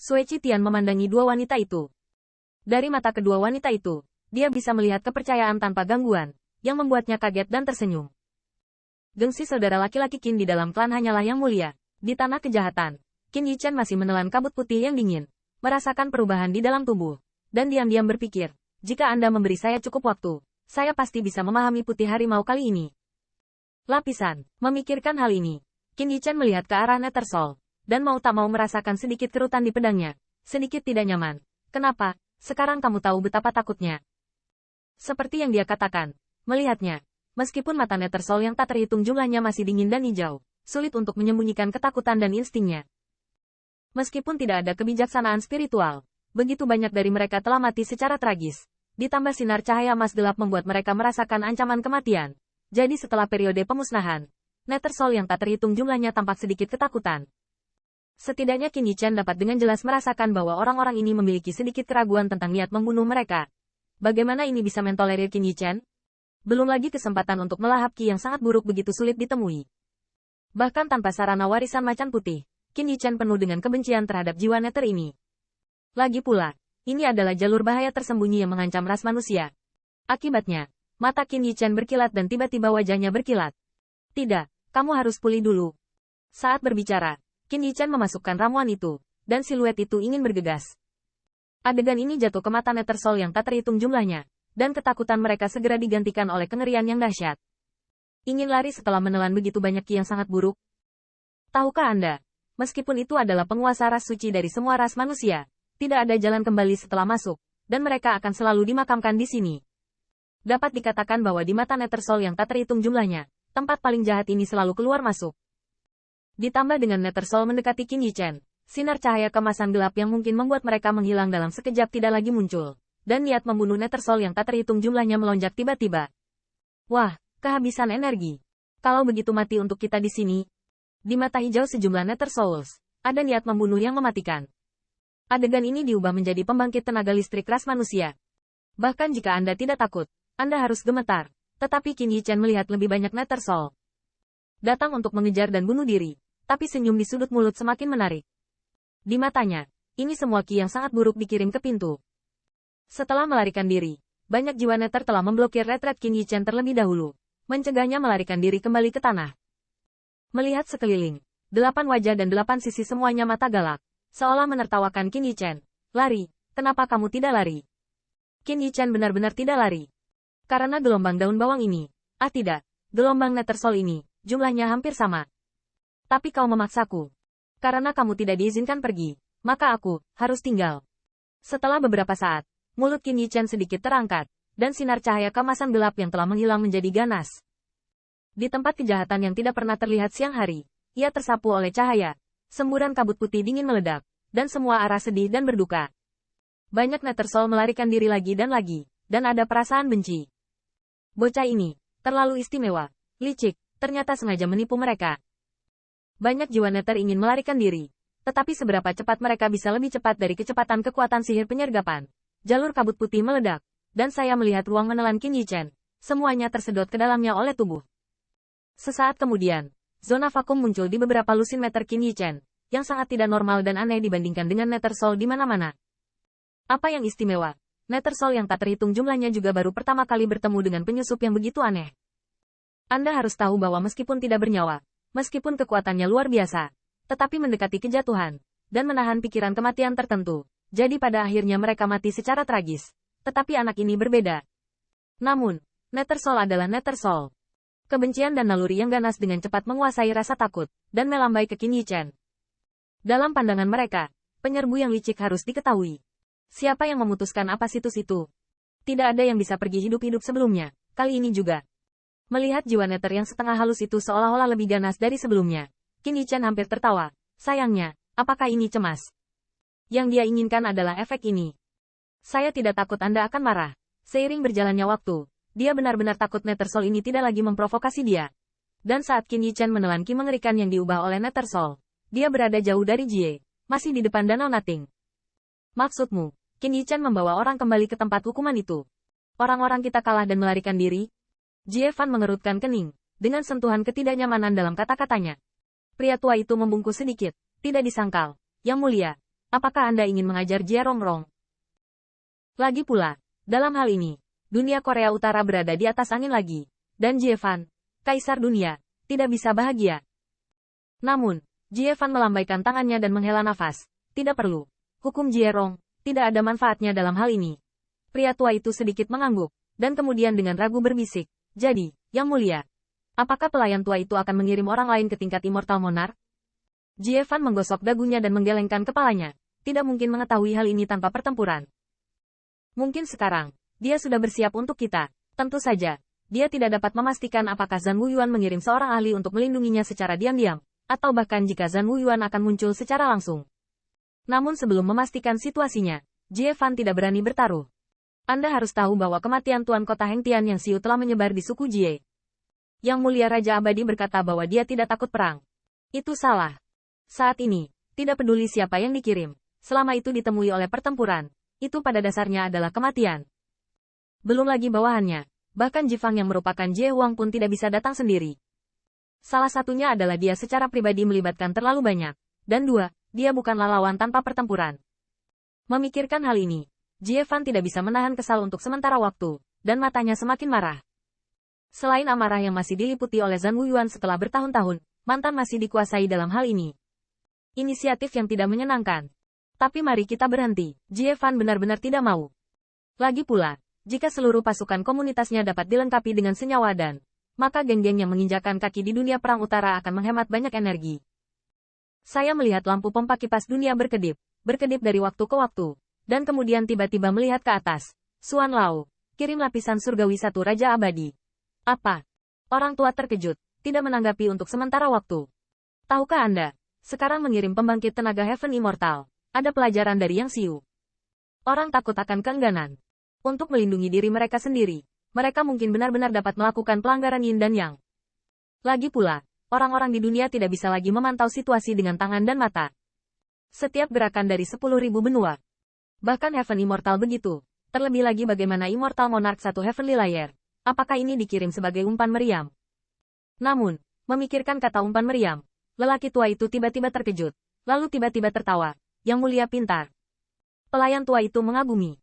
Sue Qitian memandangi dua wanita itu. Dari mata kedua wanita itu, dia bisa melihat kepercayaan tanpa gangguan, yang membuatnya kaget dan tersenyum. Gengsi saudara laki-laki Qin di dalam klan hanyalah yang mulia. Di tanah kejahatan, Qin Yichen masih menelan kabut putih yang dingin, merasakan perubahan di dalam tubuh, dan diam-diam berpikir, jika Anda memberi saya cukup waktu, saya pasti bisa memahami putih harimau kali ini. Lapisan, memikirkan hal ini, Qin Yichen melihat ke arah Nether Soul, dan mau tak mau merasakan sedikit kerutan di pedangnya, sedikit tidak nyaman. Kenapa? Sekarang kamu tahu betapa takutnya. Seperti yang dia katakan, melihatnya, meskipun mata Nether Soul yang tak terhitung jumlahnya masih dingin dan hijau, sulit untuk menyembunyikan ketakutan dan instingnya. Meskipun tidak ada kebijaksanaan spiritual, begitu banyak dari mereka telah mati secara tragis. Ditambah sinar cahaya emas gelap membuat mereka merasakan ancaman kematian. Jadi setelah periode pemusnahan, Nether Soul yang tak terhitung jumlahnya tampak sedikit ketakutan. Setidaknya Qin Yichen dapat dengan jelas merasakan bahwa orang-orang ini memiliki sedikit keraguan tentang niat membunuh mereka. Bagaimana ini bisa mentolerir Qin Yichen? Belum lagi kesempatan untuk melahap Qi yang sangat buruk begitu sulit ditemui. Bahkan tanpa sarana warisan macan putih, Qin Yichen penuh dengan kebencian terhadap jiwa Nether ini. Lagi pula, ini adalah jalur bahaya tersembunyi yang mengancam ras manusia. Akibatnya, mata Qin Yichen berkilat dan tiba-tiba wajahnya berkilat. Tidak, kamu harus pulih dulu. Saat berbicara, Qin Yichen memasukkan ramuan itu, dan siluet itu ingin bergegas. Adegan ini jatuh ke mata Nether Soul yang tak terhitung jumlahnya, dan ketakutan mereka segera digantikan oleh kengerian yang dahsyat. Ingin lari setelah menelan begitu banyak Qi yang sangat buruk? Tahukah Anda, meskipun itu adalah penguasa ras suci dari semua ras manusia, tidak ada jalan kembali setelah masuk, dan mereka akan selalu dimakamkan di sini. Dapat dikatakan bahwa di mata Nether Soul yang tak terhitung jumlahnya, tempat paling jahat ini selalu keluar masuk. Ditambah dengan Nether Soul mendekati Qin Yichen, sinar cahaya kemasan gelap yang mungkin membuat mereka menghilang dalam sekejap tidak lagi muncul, dan niat membunuh Nether Soul yang tak terhitung jumlahnya melonjak tiba-tiba. Wah, kehabisan energi. Kalau begitu mati untuk kita di sini. Di mata hijau sejumlah Nether Souls, ada niat membunuh yang mematikan. Adegan ini diubah menjadi pembangkit tenaga listrik ras manusia. Bahkan jika Anda tidak takut, Anda harus gemetar. Tetapi Qin Yichen melihat lebih banyak Nether Soul datang untuk mengejar dan bunuh diri. Tapi senyum di sudut mulut semakin menarik. Di matanya, ini semua Qi yang sangat buruk dikirim ke pintu. Setelah melarikan diri, banyak jiwa Nether telah memblokir retret Qin Yichen terlebih dahulu, mencegahnya melarikan diri kembali ke tanah. Melihat sekeliling, 8 wajah dan 8 sisi semuanya mata galak, seolah menertawakan Qin Yichen. Lari, kenapa kamu tidak lari? Qin Yichen benar-benar tidak lari. Karena gelombang daun bawang ini, tidak, gelombang Nether Soul ini, jumlahnya hampir sama. Tapi kau memaksaku. Karena kamu tidak diizinkan pergi, maka aku harus tinggal. Setelah beberapa saat, mulut Qin Yichen sedikit terangkat, dan sinar cahaya kemasan gelap yang telah menghilang menjadi ganas. Di tempat kejahatan yang tidak pernah terlihat siang hari, ia tersapu oleh cahaya. Semburan kabut putih dingin meledak, dan semua arah sedih dan berduka. Banyak Nether Soul melarikan diri lagi, dan ada perasaan benci. Bocah ini terlalu istimewa, licik, ternyata sengaja menipu mereka. Banyak jiwa Nether ingin melarikan diri, tetapi seberapa cepat mereka bisa lebih cepat dari kecepatan kekuatan sihir penyergapan. Jalur kabut putih meledak, dan saya melihat ruang menelan Qin Yichen. Semuanya tersedot ke dalamnya oleh tubuh. Sesaat kemudian, zona vakum muncul di beberapa lusin meter Qin Yichen, yang sangat tidak normal dan aneh dibandingkan dengan Nether Soul di mana-mana. Apa yang istimewa? Nether Soul yang tak terhitung jumlahnya juga baru pertama kali bertemu dengan penyusup yang begitu aneh. Anda harus tahu bahwa meskipun tidak bernyawa, meskipun kekuatannya luar biasa, tetapi mendekati kejatuhan, dan menahan pikiran kematian tertentu. Jadi pada akhirnya mereka mati secara tragis. Tetapi anak ini berbeda. Namun, Nether Soul adalah Nether Soul. Kebencian dan naluri yang ganas dengan cepat menguasai rasa takut, dan melambai ke Qin Yichen. Dalam pandangan mereka, penyerbu yang licik harus diketahui. Siapa yang memutuskan apa situs itu? Tidak ada yang bisa pergi hidup-hidup sebelumnya, kali ini juga. Melihat jiwa Nether yang setengah halus itu seolah-olah lebih ganas dari sebelumnya, Qin Yichen hampir tertawa. Sayangnya, apakah ini cemas? Yang dia inginkan adalah efek ini. Saya tidak takut Anda akan marah. Seiring berjalannya waktu, dia benar-benar takut Nether Soul ini tidak lagi memprovokasi dia. Dan saat Qin Yichen menelan Qi mengerikan yang diubah oleh Nether Soul, dia berada jauh dari Jie, masih di depan danau Nating. Maksudmu, Qin Yichen membawa orang kembali ke tempat hukuman itu? Orang-orang kita kalah dan melarikan diri? Jie Fan mengerutkan kening, dengan sentuhan ketidaknyamanan dalam kata-katanya. Pria tua itu membungkuk sedikit, tidak disangkal. Yang mulia, Apakah Anda ingin mengajar Jie Rongrong? Lagi pula, dalam hal ini, dunia Korea Utara berada di atas angin lagi, dan Jie Fan, Kaisar Dunia, tidak bisa bahagia. Namun, Jie Fan melambaikan tangannya dan menghela nafas. Tidak perlu. Hukum Jie Rong, tidak ada manfaatnya dalam hal ini. Pria tua itu sedikit mengangguk, dan kemudian dengan ragu berbisik, jadi, Yang Mulia, apakah pelayan tua itu akan mengirim orang lain ke tingkat Immortal Monarch? Jie Fan menggosok dagunya dan menggelengkan kepalanya. Tidak mungkin mengetahui hal ini tanpa pertempuran. Mungkin sekarang, dia sudah bersiap untuk kita. Tentu saja, dia tidak dapat memastikan apakah Zhan Wuyuan mengirim seorang ahli untuk melindunginya secara diam-diam, atau bahkan jika Zhan Wuyuan akan muncul secara langsung. Namun sebelum memastikan situasinya, Jie Fan tidak berani bertaruh. Anda harus tahu bahwa kematian Tuan Kota Hengtian yang Xiu telah menyebar di suku Jie. Yang Mulia Raja Abadi berkata bahwa dia tidak takut perang. Itu salah. Saat ini, tidak peduli siapa yang dikirim, selama itu ditemui oleh pertempuran, itu pada dasarnya adalah kematian. Belum lagi bawahannya, bahkan Jifang yang merupakan Jie Huang pun tidak bisa datang sendiri. Salah satunya adalah dia secara pribadi melibatkan terlalu banyak, dan dua, dia bukanlah lawan tanpa pertempuran. Memikirkan hal ini, Jie Fan tidak bisa menahan kesal untuk sementara waktu, dan matanya semakin marah. Selain amarah yang masih diliputi oleh Zhan Wuyuan setelah bertahun-tahun, mantan masih dikuasai dalam hal ini. Inisiatif yang tidak menyenangkan. Tapi mari kita berhenti, Jie Fan benar-benar tidak mau. Lagi pula, jika seluruh pasukan komunitasnya dapat dilengkapi dengan senyawa dan, maka geng-geng yang menginjakan kaki di dunia perang utara akan menghemat banyak energi. Saya melihat lampu pompa kipas dunia berkedip dari waktu ke waktu, dan kemudian tiba-tiba melihat ke atas. Xuan Lao, kirim lapisan surgawi satu Raja Abadi. Apa? Orang tua terkejut, tidak menanggapi untuk sementara waktu. Tahukah Anda, sekarang mengirim pembangkit tenaga Heaven Immortal. Ada pelajaran dari Yang Xiu. Orang takut akan keengganan. Untuk melindungi diri mereka sendiri, mereka mungkin benar-benar dapat melakukan pelanggaran Yin dan Yang. Lagi pula, orang-orang di dunia tidak bisa lagi memantau situasi dengan tangan dan mata. Setiap gerakan dari 10.000 benua. Bahkan Heaven Immortal begitu. Terlebih lagi bagaimana Immortal Monarch satu Heavenly Layer. Apakah ini dikirim sebagai umpan meriam? Namun, memikirkan kata umpan meriam, lelaki tua itu tiba-tiba terkejut, lalu tiba-tiba tertawa. Yang Mulia pintar. Pelayan tua itu mengagumi.